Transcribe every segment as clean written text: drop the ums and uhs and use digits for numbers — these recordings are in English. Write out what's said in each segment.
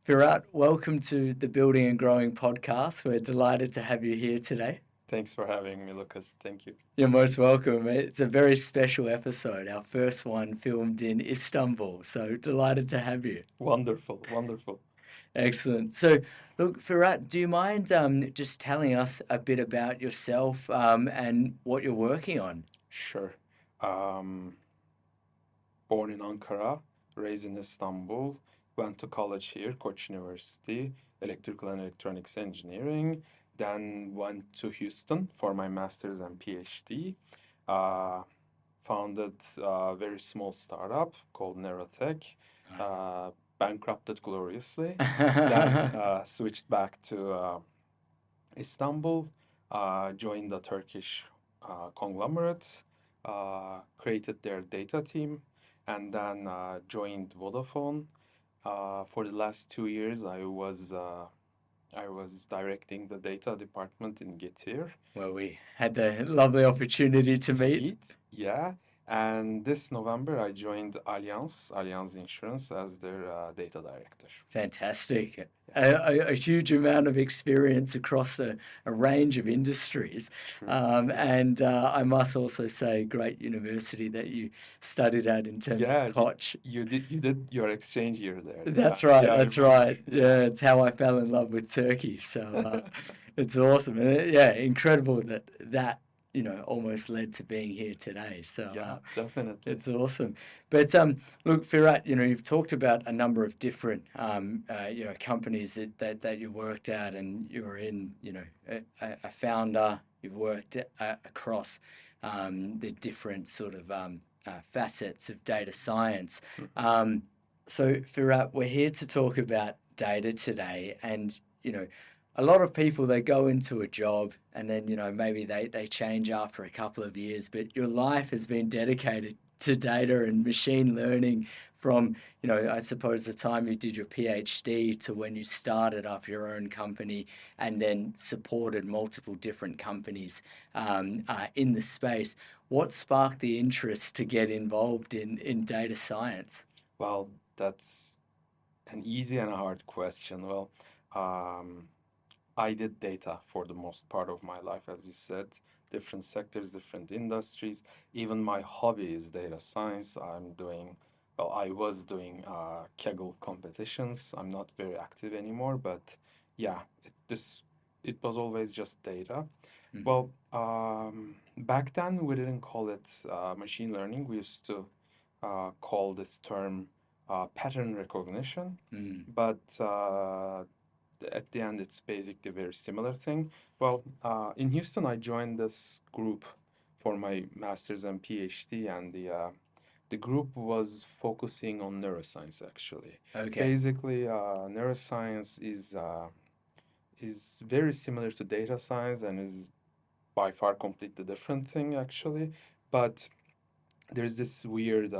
Firat, welcome to the Building and Growing podcast. We're delighted to have you here today. Thanks for having me, Lucas. Thank you. You're most welcome. It's a very special episode, our first one filmed in Istanbul. So delighted to have you. Wonderful, wonderful. Excellent. So, look, Firat, do you mind just telling us a bit about yourself and what you're working on? Sure. Um, Born in Ankara, raised in Istanbul, went to college here, Koç University, electrical and electronics engineering, then went to Houston for my master's and PhD. Uh, Founded a very small startup called Neurotech, uh, bankrupted gloriously, then switched back to Istanbul, joined the Turkish conglomerate, created their data team, and then joined Vodafone. For the last 2 years, I was directing the data department in Getir Well, we had the lovely opportunity to to meet. meet. Yeah. And this November, I joined Allianz Insurance as their data director. Fantastic. A huge amount of experience across a range of industries. True. And I must also say, great university that you studied at in terms Yeah, of Koç. you did your exchange year there. That's Yeah, right, yeah, I that's remember. right. Yeah, it's how I fell in love with Turkey. So it's awesome. And yeah, incredible that almost led to being here today. So Yeah, definitely. it's awesome. But look, Firat, you've talked about a number of different companies that you worked at, and you're in, a founder. You've worked across the different sort of facets of data science. So, Firat, we're here to talk about data today, and a lot of people, they go into a job and then maybe they change after a couple of years, but your life has been dedicated to data and machine learning from I suppose the time you did your PhD to when you started up your own company and then supported multiple different companies in the space. What sparked the interest to get involved in data science? Well, that's an easy and a hard question. Well, um, I did data for the most part of my life, as you said, different sectors, different industries. Even my hobby is data science. I was doing Kaggle competitions. I'm not very active anymore, but yeah, it was always just data. Well, back then we didn't call it machine learning. We used to call this term pattern recognition, but at the end, it's basically a very similar thing. Well, in Houston, I joined this group for my master's and PhD, and the group was focusing on neuroscience actually. Okay. Basically, neuroscience is very similar to data science and is by far completely different thing actually. But there's this weird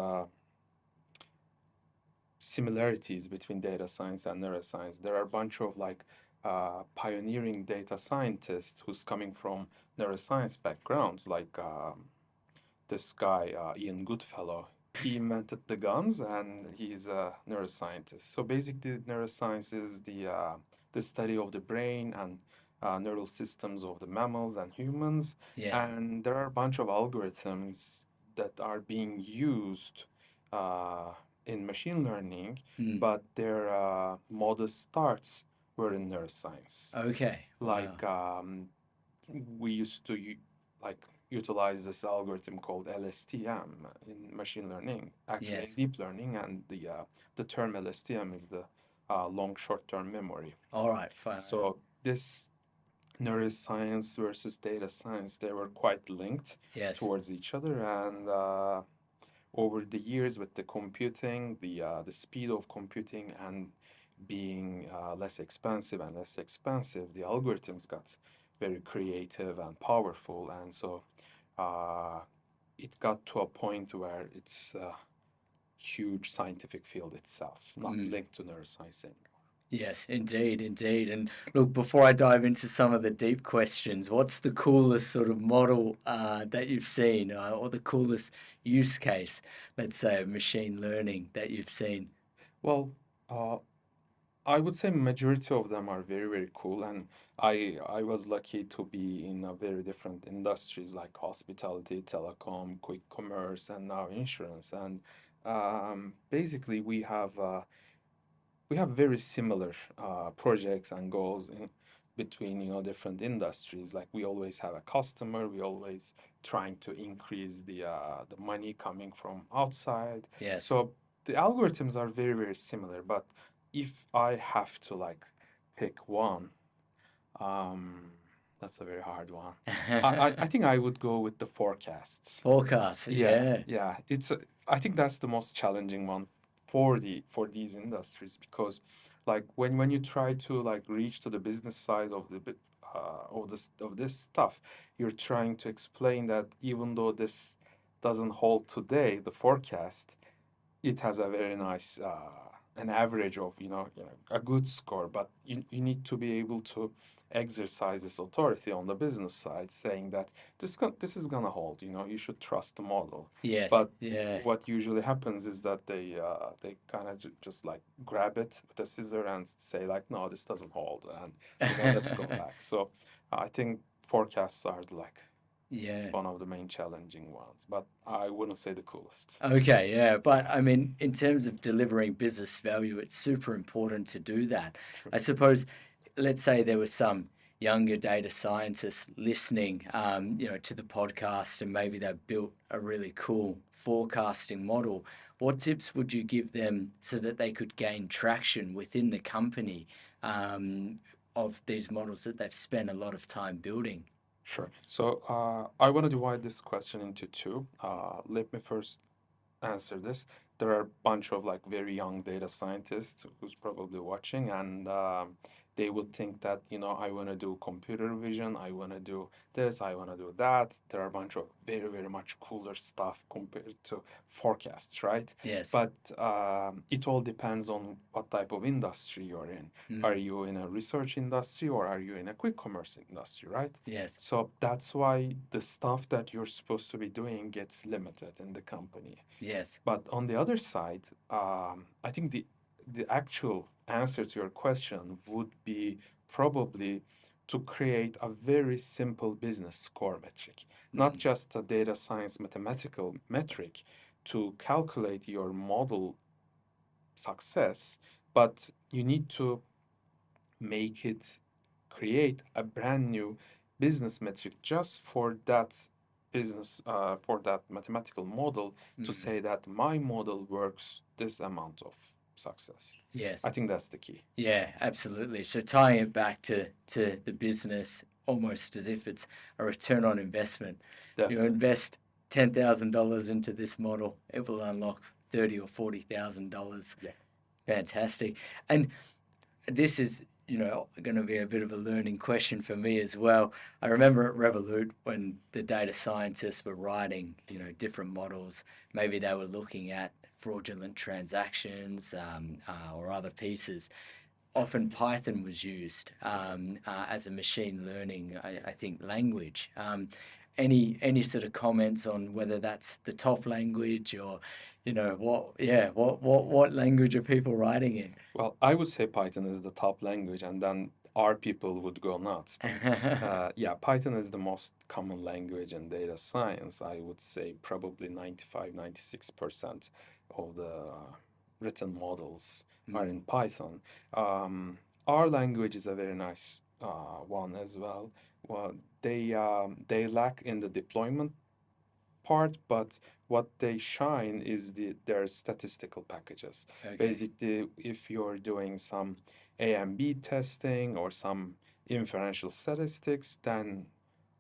similarities between data science and neuroscience. There are a bunch of pioneering data scientists who's coming from neuroscience backgrounds, like this guy, Ian Goodfellow. He invented the guns and he's a neuroscientist. So basically, neuroscience is the study of the brain and neural systems of the mammals and humans. Yes. And there are a bunch of algorithms that are being used uh, in machine learning, but their modest starts were in neuroscience. Okay. Like we used to like utilize this algorithm called LSTM in machine learning, actually in Yes. deep learning, and the term LSTM is the long short-term memory. All right. Fine. So this neuroscience versus data science, they were quite linked Yes. towards each other, and over the years with the computing, the speed of computing and being less expensive and less expensive, the algorithms got very creative and powerful, and so uh, it got to a point where it's a huge scientific field itself, not linked to neuroscience anymore. Yes, indeed, indeed. And look, before I dive into some of the deep questions, what's the coolest sort of model that you've seen, or the coolest use case, let's say, of machine learning that you've seen? Well, uh, I would say majority of them are very, very cool, and I was lucky to be in a very different industries like hospitality, telecom, quick commerce, and now insurance. And basically, we have very similar projects and goals in between different industries. Like we always have a customer, we always trying to increase the money coming from outside. Yes. So the algorithms are very, very similar. But if I have to like pick one, um, that's a very hard one. I think I would go with the forecasts. Forecast. Yeah, Yeah. yeah. I think that's the most challenging one for these industries because like when you try to like reach to the business side of the of this stuff, you're trying to explain that even though this doesn't hold today, the forecast, it has a very nice an average of a good score, but you need to be able to exercise this authority on the business side saying that this is gonna hold, you should trust the model. Yes. But Yeah. what usually happens is that they kind of just like grab it with a scissor and say like, no, this doesn't hold, and let's go back. So I think forecasts are like Yeah. one of the main challenging ones, but I wouldn't say the coolest. Okay, yeah, but I mean, in terms of delivering business value, it's super important to do that. True. I suppose, let's say there were some younger data scientists listening, to the podcast, and maybe they've built a really cool forecasting model. What tips would you give them so that they could gain traction within the company, of these models that they've spent a lot of time building? Sure. So I want to divide this question into two. Let me first answer this. There are a bunch of like very young data scientists who's probably watching, and they would think that, I want to do computer vision, I want to do this, I want to do that. There are a bunch of very, very much cooler stuff compared to forecasts, right? Yes. But it all depends on what type of industry you're in. Are Mm, you in a research industry or are you in a quick commerce industry, right? yes. So that's why the stuff that you're supposed to be doing gets limited in the company. Yes. But on the other side, I think the actual answer to your question would be probably to create a very simple business score metric, not Mm, just a data science mathematical metric to calculate your model success, but you need to make it create a brand new business metric just for that business for that mathematical model to mm. say that my model works this amount of success. I Yes. think that's the key. Yeah, absolutely. So tying it back to the business almost as if it's a return on investment. You Definitely. invest $10,000 into this model, it will unlock 30 or $40,000. Yeah. Fantastic. And this is, going to be a bit of a learning question for me as well. I remember at Revolut when the data scientists were writing, different models, maybe they were looking at fraudulent transactions, or other pieces. Often Python was used, as a machine learning, I think, language. Any sort of comments on whether that's the top language or, what language are people writing in? Well, I would say Python is the top language, and then our people would go nuts. But yeah, Python is the most common language in data science. I would say probably 95, 96% of the written models are Mm, in Python. Our language is a very nice one as well. Well, they lack in the deployment part, but what they shine is their statistical packages. okay. Basically, if you're doing some A and B testing or some inferential statistics, then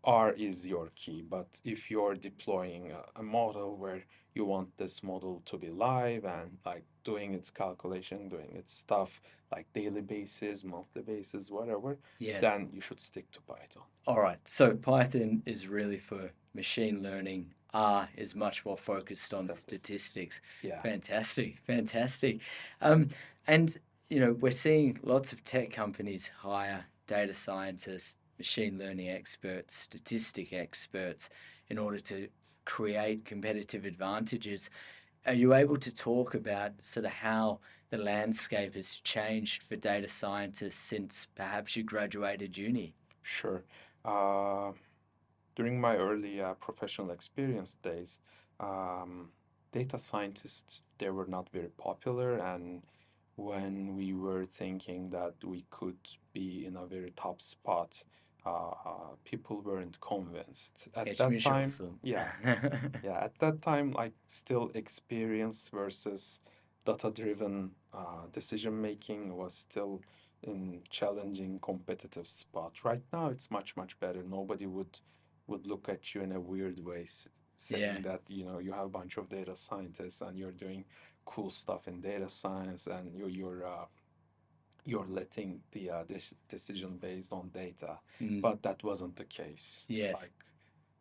R is your key. But if you're deploying a model where you want this model to be live and like doing its calculation, doing its stuff like daily basis, monthly basis, whatever, Yes. then you should stick to Python. All right. So Python is really for machine learning. R is much more focused on Statistics. statistics. Yeah. Fantastic. Fantastic. And, we're seeing lots of tech companies hire data scientists, machine learning experts, statistic experts in order to create competitive advantages. are you able to talk about sort of how the landscape has changed for data scientists since perhaps you graduated uni? Sure. Uh, During my early professional experience days, um, data scientists, they were not very popular, and when we were thinking that we could be in a very top spot, people weren't convinced. At that Geçmiş time, olsun. yeah, yeah, at that time, like still experience versus data-driven decision making was still in challenging competitive spot. Right now, it's much, much better. Nobody would look at you in a weird way, Yeah. saying that, you know, you have a bunch of data scientists and you're doing cool stuff in data science and you're letting the decision based on data. Mm. But that wasn't the case Yes. like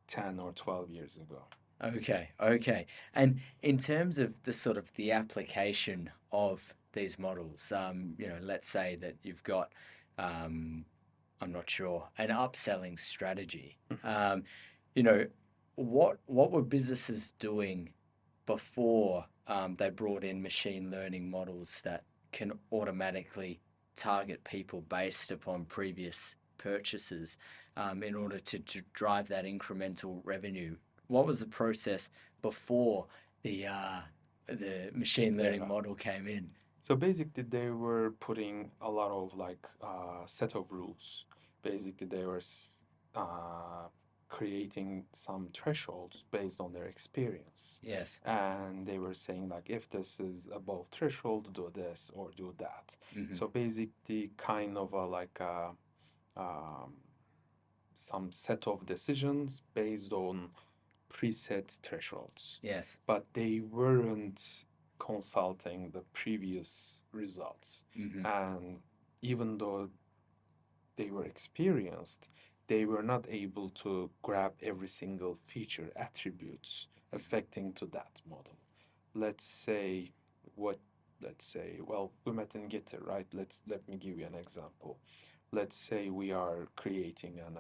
10 or 12 years ago. Okay, okay. And in terms of the sort of the application of these models, let's say that you've got, um, I'm not sure, an upselling strategy. You know, what were businesses doing before they brought in machine learning models that can automatically target people based upon previous purchases in order to drive that incremental revenue? What was the process before the This machine learning era. model came in? So basically, they were putting a lot of like set of rules. Basically, they were creating some thresholds based on their experience, Yes. and they were saying like if this is above threshold, do this or do that. Hmm. So basically, kind of a like um, some set of decisions based on preset thresholds, Yes. but they weren't consulting the previous results. Hmm. And even though they were experienced, they were not able to grab every single feature attributes affecting to that model. Let's say what let's say, well, we met in Getir, right? Let me give you an example. Let's say we are creating an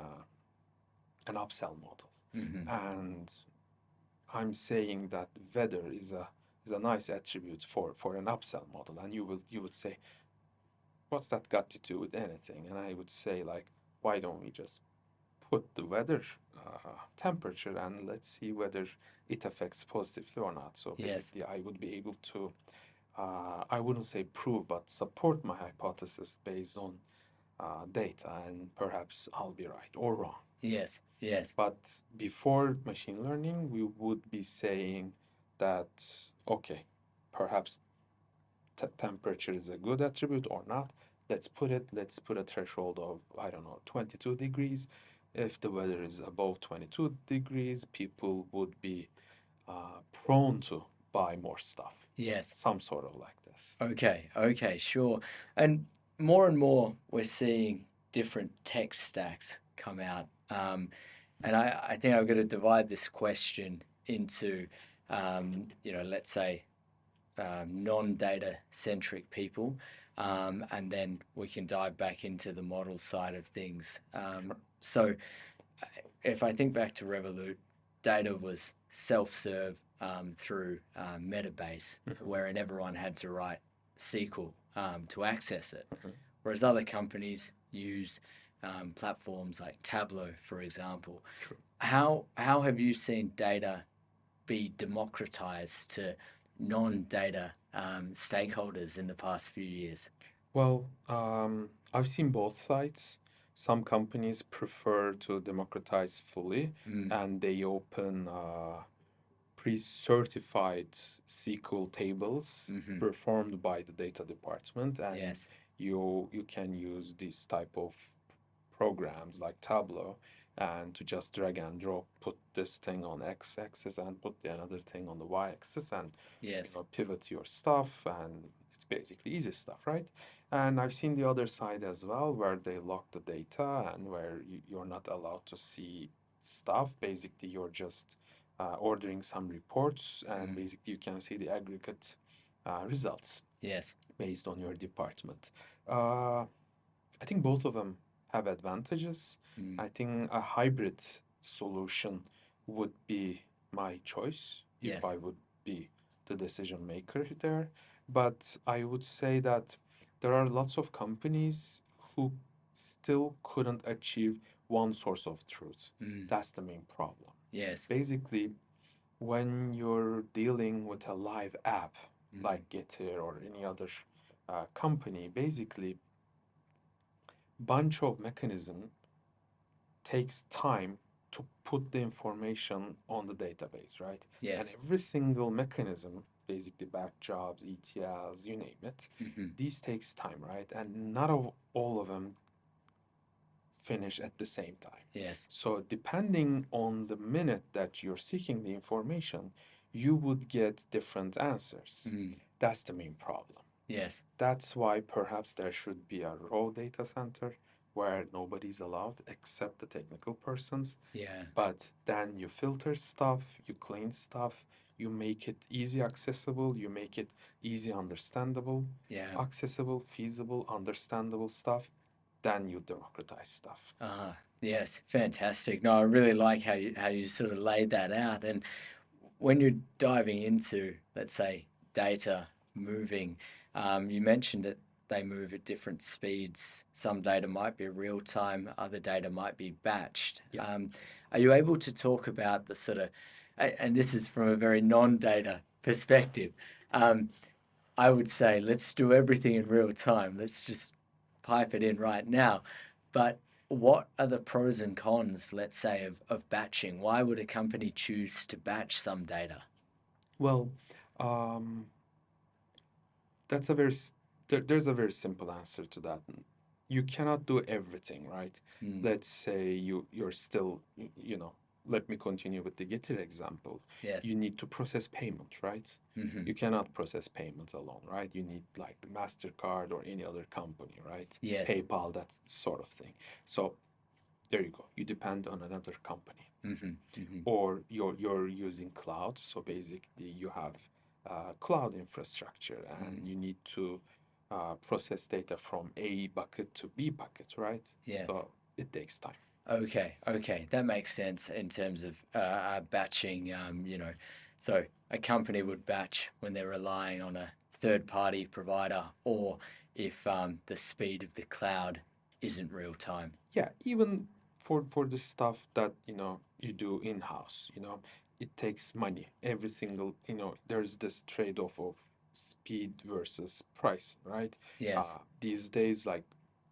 upsell model. Hmm. And I'm saying that weather is a nice attribute for an upsell model, and you would say, what's that got to do with anything? And I would say like, why don't we just put the weather temperature and let's see whether it affects positively or not. So Yes. basically, I would be able to I wouldn't say prove, but support my hypothesis based on data, and perhaps I'll be right or wrong. Yes. Yes. But before machine learning, we would be saying that, okay, perhaps temperature is a good attribute or not. Let's put a threshold of, I don't know, 22 degrees. If the weather is above 22 degrees, people would be prone to buy more stuff. Yes. Some sort of like this. Okay, okay, sure. And more we're seeing different tech stacks come out. And I think I'm going to divide this question into, let's say non-data centric people, and then we can dive back into the model side of things. Sure. So if I think back to Revolut, data was self-serve through Metabase, Mhm, wherein everyone had to write SQL to access it. mhm. Whereas other companies use platforms like Tableau, for example. True. How have you seen data be democratized to non-data stakeholders in the past few years? Well, I've seen both sides. Some companies prefer to democratize fully, Mm, and they open pre-certified SQL tables hmm. performed by the data department, and Yes. you can use this type of programs like Tableau and to just drag and drop, put this thing on x-axis and put the another thing on the y-axis, and Yes. pivot your stuff, and it's basically easy stuff, right? And I've seen the other side as well, where they lock the data and where you're not allowed to see stuff. Basically, you're just ordering some reports, and Mm, basically you can see the aggregate results yes. based on your department. Uh, I think both of them have advantages. Mm, I think a hybrid solution would be my choice if yes. I would be the decision maker there. But I would say that there are lots of companies who still couldn't achieve one source of truth. Mm. That's the main problem. Yes. Basically, when you're dealing with a live app Mm. like Getir or any other company, basically, bunch of mechanism takes time to put the information on the database, right? And Yes. every single mechanism, basically back jobs, ETLs, you name it, Hmm. these takes time, right? And not of all of them finish at the same time. Yes. So depending on the minute that you're seeking the information, you would get different answers. Mm. That's the main problem. Yes. That's why perhaps there should be a raw data center where nobody's allowed except the technical persons. Yeah. But then you filter stuff, you clean stuff, you make it easy accessible, you make it easy understandable, Yeah. accessible, feasible, understandable stuff. Then you democratize stuff. Yes. Fantastic. No, I really like how you sort of laid that out. And when you're diving into, let's say, data moving, you mentioned that they move at different speeds. Some data might be real time, other data might be batched. Yeah. Are you able to talk about the sort of, and this is from a very non-data perspective, um, I would say let's do everything in real time. Let's just pipe it in right now. But what are the pros and cons, let's say, of batching? Why would a company choose to batch some data? Well, um, that's a very there's a very simple answer to that. You cannot do everything, right? Mm. Let's say you're still let me continue with the Getir example. Yes. You need to process payment, right? Hmm. You cannot process payment alone, right? You need like MasterCard or any other company, right? Yes. PayPal, that sort of thing. So there you go. You depend on another company. Hmm. Hmm. Or you're using cloud. So basically, you have cloud infrastructure, and Mm. you need to process data from A bucket to B bucket, right? Yes. So it takes time. Okay, okay, that makes sense in terms of batching. So a company would batch when they're relying on a third-party provider, or if the speed of the cloud isn't real time. Yeah, even for the stuff that you do in house, it takes money. Every single there's this trade-off of speed versus price, right? Yes. These days, like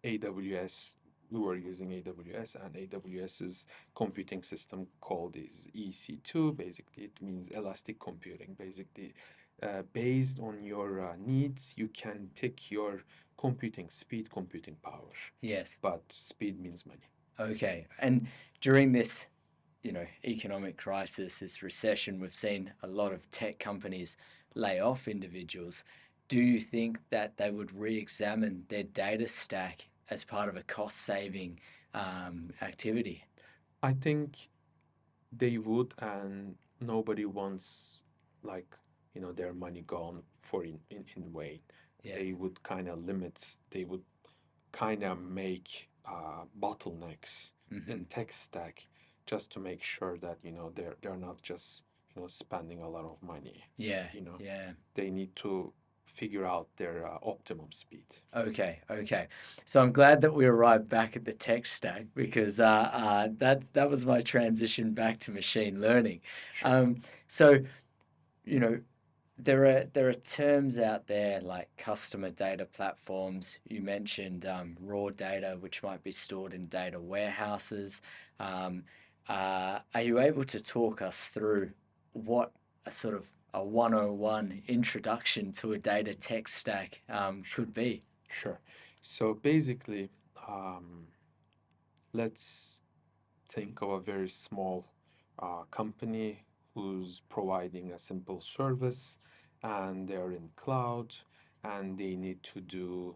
AWS, we were using AWS, and AWS's computing system called is EC2. Basically, it means elastic computing. Basically, based on your needs, you can pick your computing speed, computing power, Yes. but speed means money. Okay. And during this, economic crisis, this recession, we've seen a lot of tech companies lay off individuals. Do you think that they would re-examine their data stack as part of a cost-saving activity? I think they would, and nobody wants like their money gone for in vain. Yes. They would kind of limit. They would kind of make bottlenecks Hmm. in tech stack just to make sure that they're not just spending a lot of money. Yeah. You know, Yeah. they need to figure out their optimum speed. Okay, okay. So I'm glad that we arrived back at the tech stack because that was my transition back to machine learning. Sure. So you know, there are terms out there like customer data platforms. You mentioned raw data, which might be stored in data warehouses. Um, are you able to talk us through what a sort of a 101 introduction to a data tech stack Sure. could be? Sure. So basically, um, let's think of a very small company who's providing a simple service, and they're in cloud, and they need to do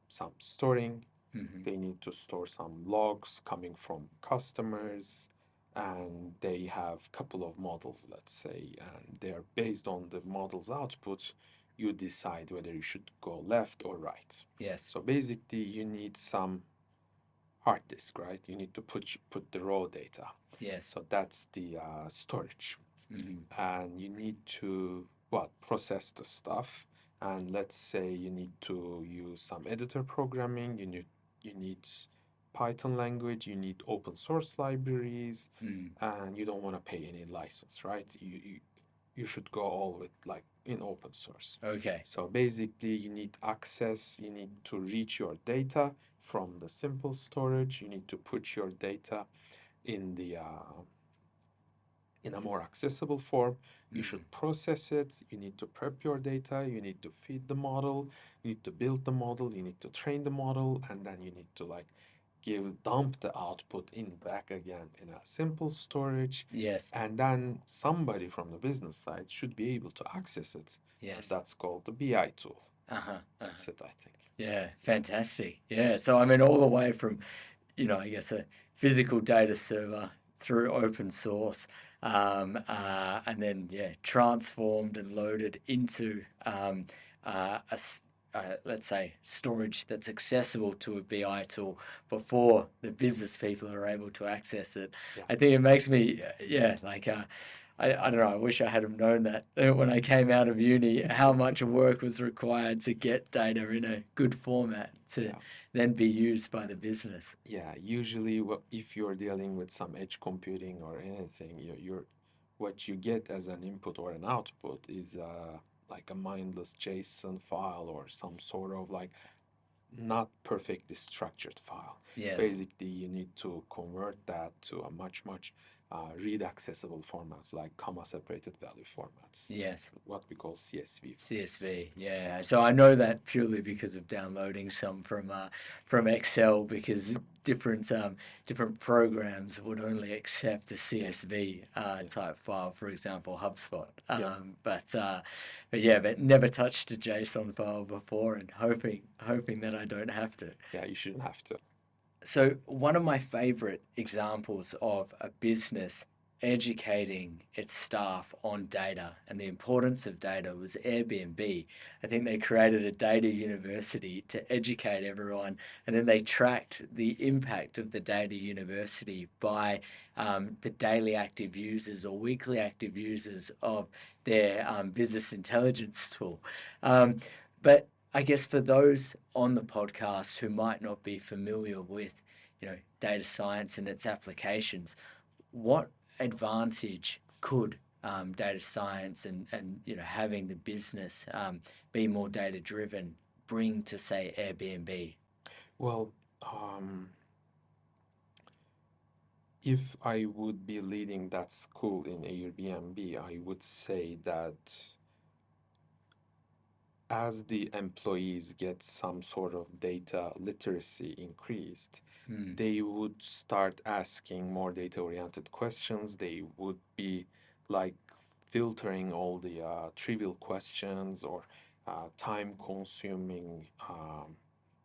some storing. Hmm. They need to store some logs coming from customers, and they have a couple of models, let's say, and they're based on the model's output. You decide whether you should go left or right. Yes. So basically, you need some hard disk, right? You need to put the raw data. Yes. So that's the storage. Hmm. And you need to process the stuff. And let's say you need to use some editor programming, you need Python language, you need open source libraries, Mm. and you don't want to pay any license, right? You should go all with like in open source. Okay. So basically, you need access, you need to reach your data from the simple storage, you need to put your data in the in a more accessible form. You Mm. should process it, you need to prep your data, you need to feed the model, you need to build the model, you need to train the model, and then you need to like dump the output in back again in a simple storage. Yes. And then somebody from the business side should be able to access it. And Yes. that's called the BI tool. Uh-huh. That's it, I think. Yeah, fantastic. Yeah, so I mean, all the way from, I guess a physical data server through open source, and then transformed and loaded into let's say let's say accessible to a BI tool before the business people are able to access it. Yeah. I think it makes me, I don't know, I wish I had have known that when I came out of uni, how much work was required to get data in a good format to Yeah. then be used by the business. Yeah, usually if you're dealing with some edge computing or anything, what you get as an input or an output is like a mindless JSON file or some sort of like not perfectly structured file. Yes. Basically, you need to convert that to a much read accessible formats like comma separated value formats. Yes. What we call CSV. CSV, yeah. So I know that purely because of downloading some from Excel, because different programs would only accept a CSV type file. For example, HubSpot. But never touched a JSON file before, and hoping that I don't have to. Yeah, you shouldn't have to. So one of my favorite examples of a business educating its staff on data and the importance of data was Airbnb. I think they created a data university to educate everyone, and then they tracked the impact of the data university by the daily active users or weekly active users of their business intelligence tool. But I guess for those on the podcast who might not be familiar with, data science and its applications, what advantage could data science and having the business be more data driven bring to, say, Airbnb? Well, if I would be leading that school in Airbnb, I would say that as the employees get some sort of data literacy increased, they would start asking more data-oriented questions. They would be like filtering all the trivial questions or time-consuming,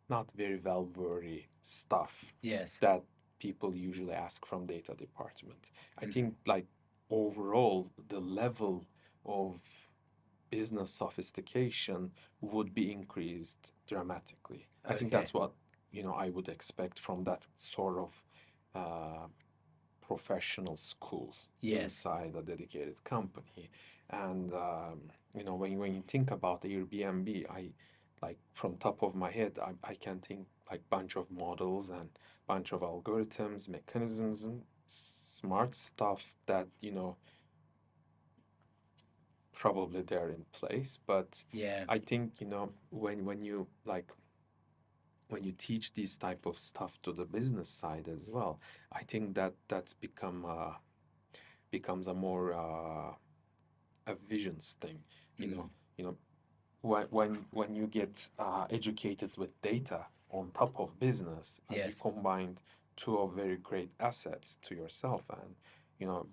not very well-wordy stuff Yes. that people usually ask from data department. I think like overall the level of business sophistication would be increased dramatically. I think Okay. that's what I would expect from that sort of uh, professional school Yes. inside a dedicated company. And when you think about Airbnb, I like from top of my head, I can think like bunch of models and bunch of algorithms, mechanisms, and smart stuff that probably they're in place. But Yeah. I think when you teach these type of stuff to the business side as well, I think that's becomes a more a visions thing. You know when you get educated with data on top of business, and you Yes. combined two of very great assets to yourself, and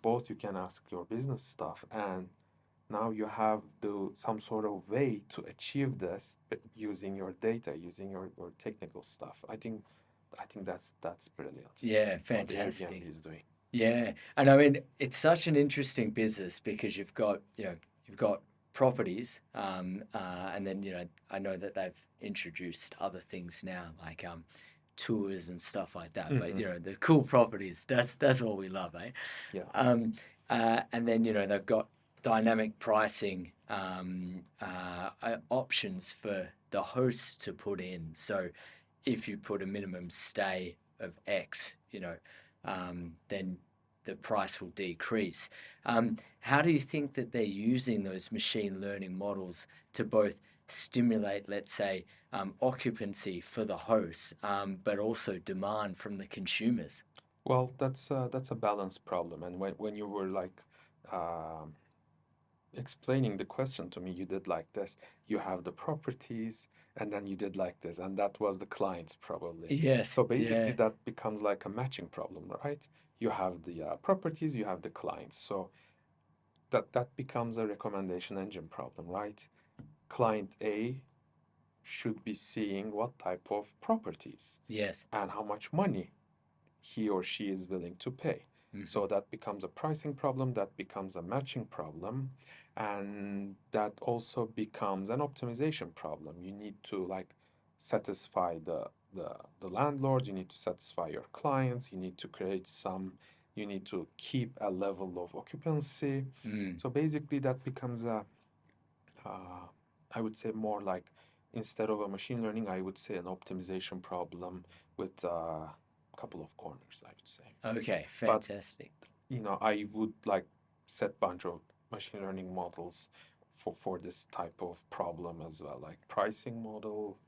both you can ask your business stuff, and now you have some sort of way to achieve this, but using your data, using your technical stuff. I think that's brilliant Yeah. what the Fantastic. Airbnb is doing. Yeah, and I mean it's such an interesting business because you've got properties, and then I know that they've introduced other things now like tours and stuff like that. But the cool properties, that's what we love, eh? Yeah. And then they've got dynamic pricing options for the host to put in. So if you put a minimum stay of X, then the price will decrease. How do you think that they're using those machine learning models to both stimulate, let's say, occupancy for the hosts, but also demand from the consumers? Well, that's a balance problem. And when you were like um, explaining the question to me, you did like this. You have the properties, and then you did like this, and that was the clients probably. Yes, So basically, yeah, that becomes like a matching problem, right? You have the properties, you have the clients. So that becomes a recommendation engine problem, right? Client A should be seeing what type of properties yes. and how much money he or she is willing to pay. Hmm. So that becomes a pricing problem, that becomes a matching problem, and that also becomes an optimization problem. You need to like satisfy the landlord, you need to satisfy your clients, you need to create some, you need to keep a level of occupancy. Mm. So basically that becomes a uh, I would say more like instead of a machine learning, I would say an optimization problem with a couple of corners, I would say. Okay, But fantastic. I would like set bunch of machine learning models for this type of problem as well, like pricing model,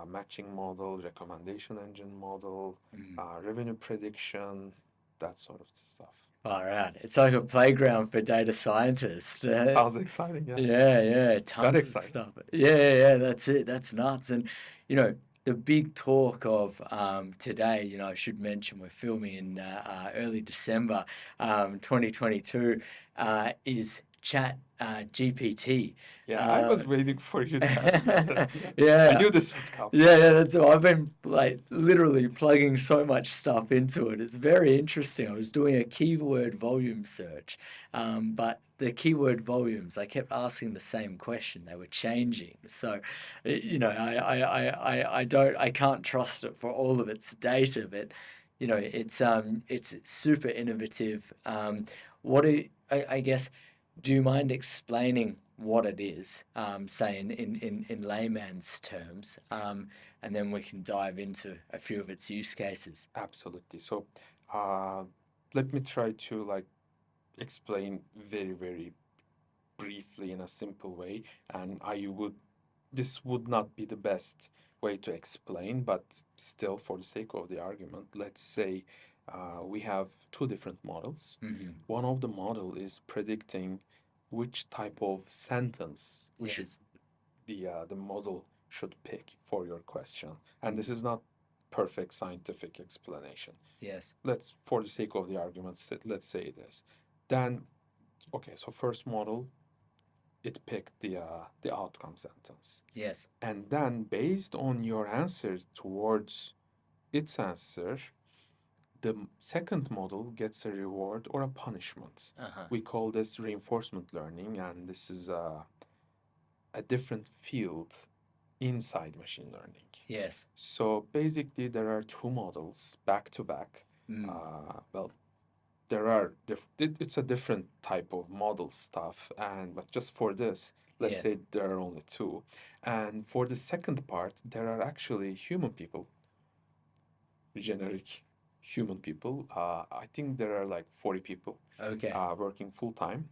matching model, recommendation engine model, Mm. revenue prediction, that sort of stuff. All right. It's like a playground for data scientists. Sounds exciting, yeah. Yeah, yeah, Got tons of exciting. stuff. Yeah, yeah, yeah, that's it. That's nuts. And the big talk of today, I should mention we're filming in early December 2022, is GPT. Yeah, I Uh, was waiting for you to ask me this. Yeah, I yeah, knew this would come. yeah, that's all. I've been like literally plugging so much stuff into it. It's very interesting. I was doing a keyword volume search, but the keyword volumes, I kept asking the same question. They were changing. So, I can't trust it for all of its data, but it's super innovative. What do I guess? Do you mind explaining what it is, say in layman's terms, and then we can dive into a few of its use cases? Absolutely. So, uh, let me try to like explain very, very briefly in a simple way. And this would not be the best way to explain, but still, for the sake of the argument, let's say we have two different models. Hmm. One of the model is predicting which type of sentence Yes. the model should pick for your question. And Mm. this is not perfect scientific explanation. Yes. Let's, for the sake of the argument, let's say it is. Then, okay, so first model, it picked the outcome sentence. Yes. And then based on your answer towards its answer, the second model gets a reward or a punishment. Uh-huh. We call this reinforcement learning, and this is a different field inside machine learning. Yes. So basically, there are two models back to back. Mm. Well, there are it's a different type of model stuff, and but just for this, let's Yes. say there are only two. And for the second part, there are actually human people, generic human people. I think there are like 40 people Okay. working full time.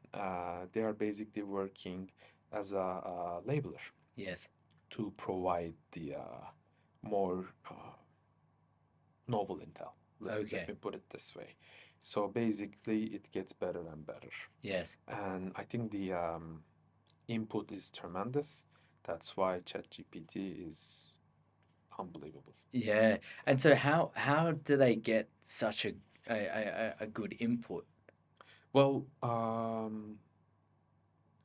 They are basically working as a labeler Yes. to provide the more novel intel. Let Okay. me put it this way. So basically, it gets better and better. Yes. And I think the input is tremendous. That's why ChatGPT is unbelievable. Yeah. And so how do they get such a good input? Well,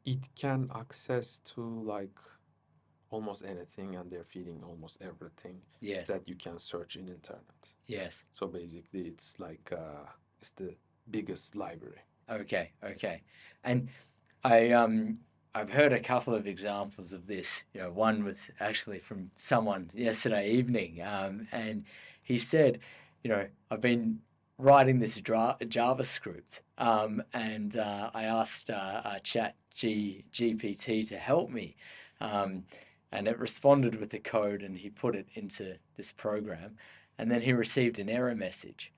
it can access to like almost anything, and they're feeding almost everything Yes. that you can search in internet. Yes. So basically, it's like it's the biggest library. Okay. Okay. And I've heard a couple of examples of this. One was actually from someone yesterday evening, and he said, I've been writing this JavaScript, and I asked GPT to help me, and it responded with the code, and he put it into this program, and then he received an error message.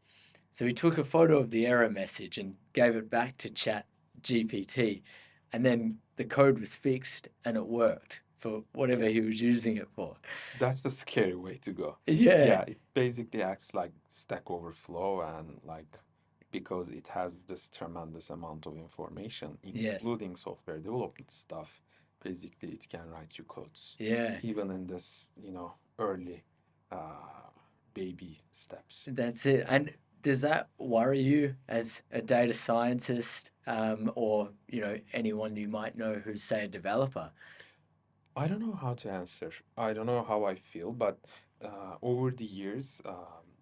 So he took a photo of the error message and gave it back to ChatGPT, and then the code was fixed and it worked for whatever Okay. he was using it for. That's the scary way to go. Yeah, Yeah, it basically acts like Stack Overflow, and like because it has this tremendous amount of information, yes, including software development stuff, basically it can write you codes, yeah. even in this, early baby steps. That's it. And does that worry you as a data scientist, or anyone you might know who's, say, a developer? I don't know how to answer. I don't know how I feel, but over the years,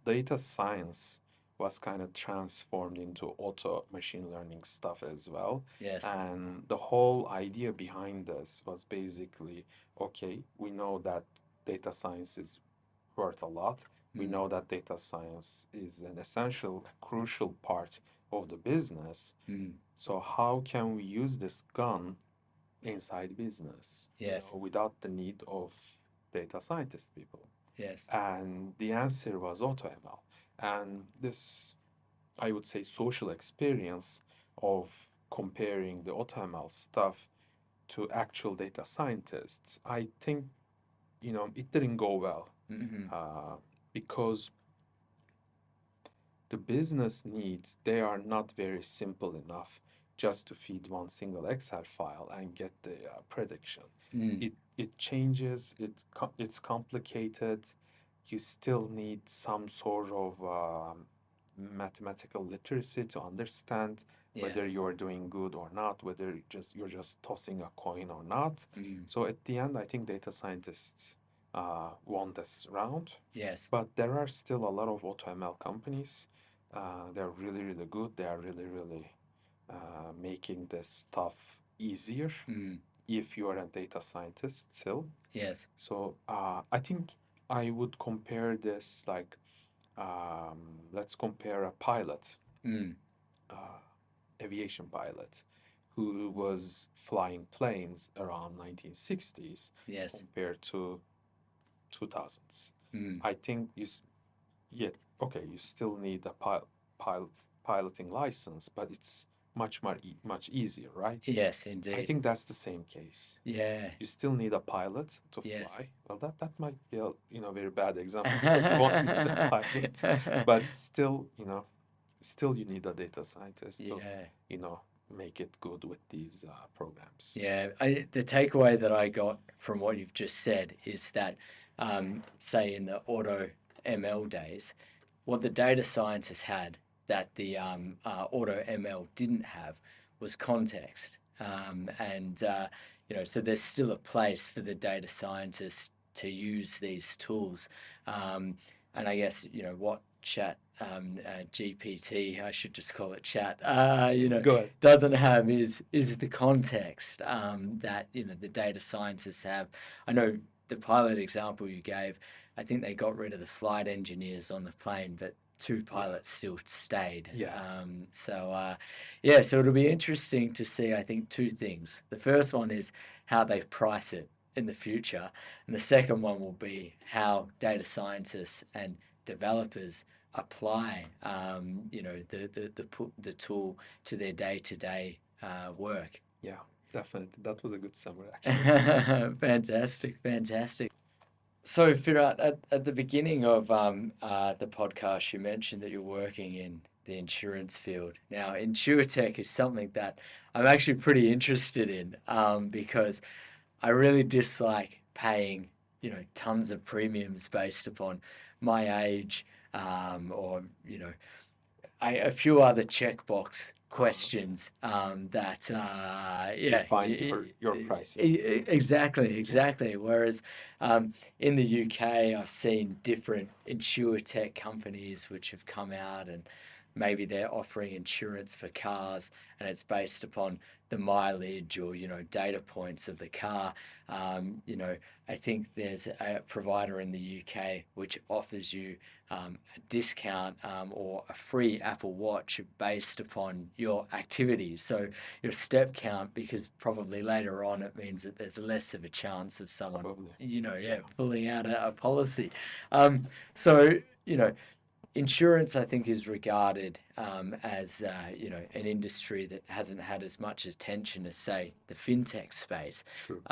data science was kind of transformed into auto machine learning stuff as well. Yes. And the whole idea behind this was basically, okay, we know that data science is worth a lot. We know that data science is an essential, crucial part of the business. Mm. So how can we use this gun inside business, Yes. without the need of data scientist people? Yes. And the answer was AutoML. And this, I would say, social experience of comparing the AutoML stuff to actual data scientists, I think, it didn't go well, because the business needs, they are not very simple enough just to feed one single Excel file and get the prediction. It changes, it's complicated. You still need some sort of mathematical literacy to understand whether Yes. you're doing good or not, whether you're just tossing a coin or not. So at the end, I think data scientists won this round. Yes. But there are still a lot of AutoML companies. They're really, really good. They are really, really making this stuff easier if you are a data scientist still. Yes. So I think I would compare this like, let's compare a pilot, aviation pilot, who was flying planes around 1960s Yes. compared to 2000s. I think yeah, okay, you still need a piloting license, but it's much easier, right? Yes, I indeed. think that's the same case. Yeah. You still need a pilot to Yes. fly. Well, that might be a very bad example because you won't need a pilot, but still, still you need a data scientist to, Yeah. make it good with these programs. Yeah, the takeaway that I got from what you've just said is that, say, in the auto ML days, what the data scientists had that the auto ML didn't have was context. So there's still a place for the data scientists to use these tools. And I guess, what GPT, I should just call it chat, Go ahead. doesn't have is the context that, the data scientists have. I know the pilot example you gave, I think they got rid of the flight engineers on the plane, but two pilots still stayed. Yeah. So it'll be interesting to see, I think, two things. The first one is how they price it in the future, and the second one will be how data scientists and developers apply the tool to their day-to-day work. Yeah, definitely. That was a good summary, actually. Fantastic. So, Firat, at the beginning of the podcast, you mentioned that you're working in the insurance field. Now, insurtech is something that I'm actually pretty interested in, because I really dislike paying, tons of premiums based upon my age, or, a few other checkbox questions that Defines your prices. exactly. Whereas in the UK, I've seen different insurtech companies which have come out and maybe they're offering insurance for cars and it's based upon the mileage or, data points of the car. I think there's a provider in the UK which offers you a discount or a free Apple Watch based upon your activity. So your step count, because probably later on it means that there's less of a chance of someone, Probably. pulling out a policy. So, insurance, I think, is regarded as an industry that hasn't had as much attention as, say, the fintech space. True.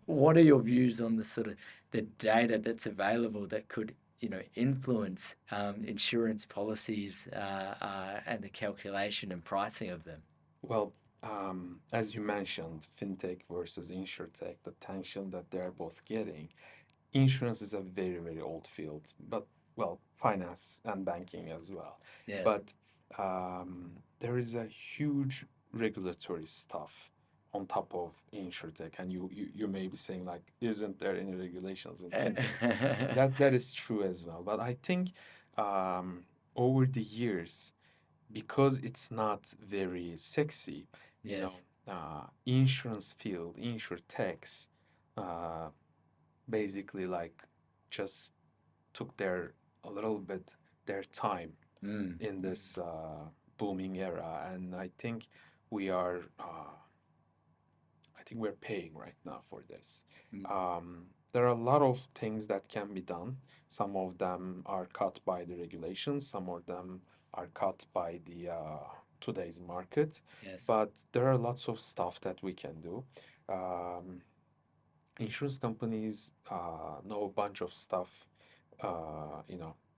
What are your views on the sort of the data that's available that could influence insurance policies and the calculation and pricing of them? Well, as you mentioned, fintech versus insurtech, the tension that they're both getting. Insurance is a very, very old field, but well, finance and banking as well. Yes. But there is a huge regulatory stuff on top of insurtech, and you may be saying like, isn't there any regulations in fintech? That is true as well. But I think over the years, because it's not very sexy, Yes. insurance field, insurtechs, uh, basically like just took a little bit their time in this booming era, and we are I think we're paying right now for this. There are a lot of things that can be done. Some of them are cut by the regulations, some of them are cut by the today's market, Yes. but there are lots of stuff that we can do. Um, Insurance companies know a bunch of stuff,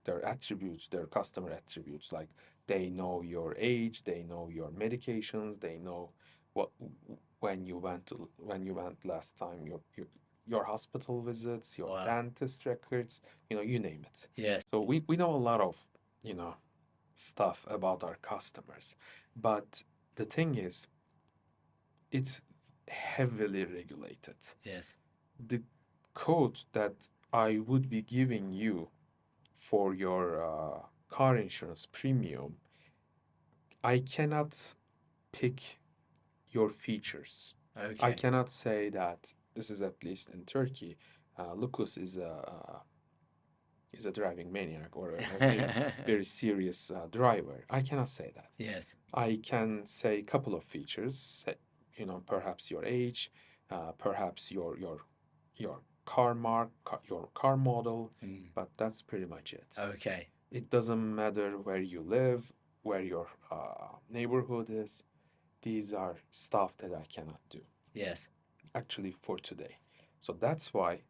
their attributes, their customer attributes, like they know your age, they know your medications, they know what when you went last time, your hospital visits, your Wow. dentist records, you name it. Yes. So we know a lot of, stuff about our customers. But the thing is, it's heavily regulated. Yes. The code that I would be giving you for your car insurance premium, I cannot pick your features. I Okay. cannot say that this is, at least in Turkey, Lucas is a driving maniac or a very, very serious driver. I cannot say that. Yes. I can say a couple of features, perhaps your age, perhaps your car mark, your car model, but that's pretty much it. Okay. It doesn't matter where you live, where your neighborhood is. These are stuff that I cannot do, Yes. actually, for today. So that's why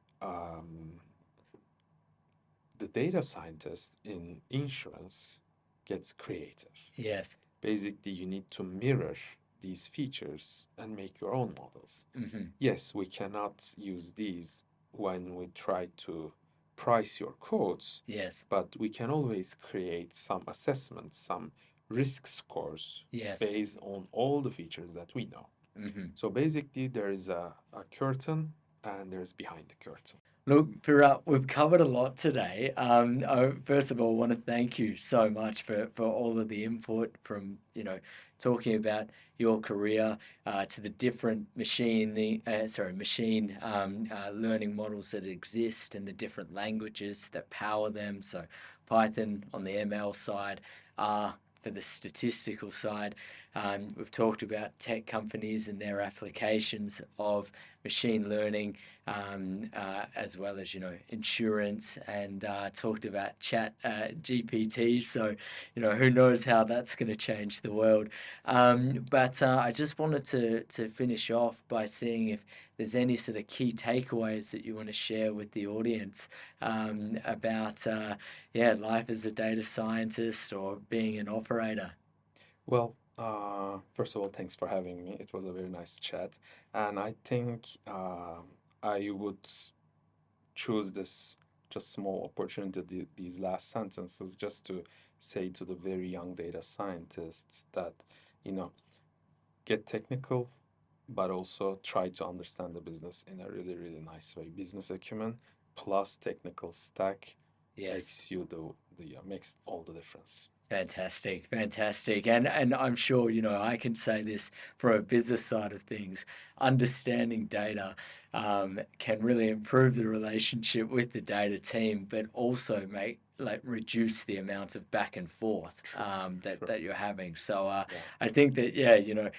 the data scientist in insurance gets creative. Yes. Basically, you need to mirror these features and make your own models. Mm-hmm. Yes, we cannot use these when we try to price your quotes, Yes. but we can always create some assessments, some risk scores Yes. based on all the features that we know. Mm-hmm. So basically, there is a curtain and there's behind the curtain. Look, Firat, we've covered a lot today. First of all, I want to thank you so much for all of the input from, talking about your career to the different machine learning models that exist and the different languages that power them. So Python on the ML side, R for the statistical side. We've talked about tech companies and their applications of machine learning, as well as insurance, and talked about ChatGPT. So who knows how that's going to change the world. But I just wanted to finish off by seeing if there's any sort of key takeaways that you want to share with the audience about life as a data scientist or being an operator. Well, first of all, thanks for having me. It was a very nice chat. And I think I would choose this just small opportunity, these last sentences, just to say to the very young data scientists that, you know, get technical, but also try to understand the business in a really, really nice way. Business acumen plus technical stack Yes. makes you makes all the difference. Fantastic, fantastic. And I'm sure, I can say this from a business side of things, understanding data can really improve the relationship with the data team, but also reduce the amount of back and forth that you're having. So I think that,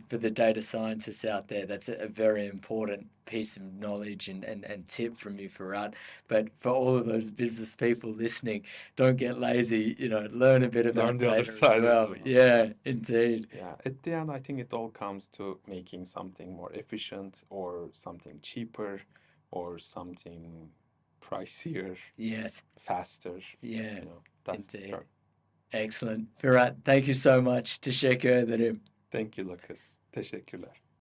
for the data scientists out there, that's a very important piece of knowledge and tip from you, Firat. But for all of those business people listening, don't get lazy, learn a bit about Learn the other data as side as well. well. Yeah, indeed. Yeah, at the end, I think it all comes to making something more efficient or something cheaper or something pricier, Yes, faster. yeah, That's the indeed. term. Excellent. Firat, thank you so much. Teşekkür ederim. Thank you, Lucas. Teşekkürler.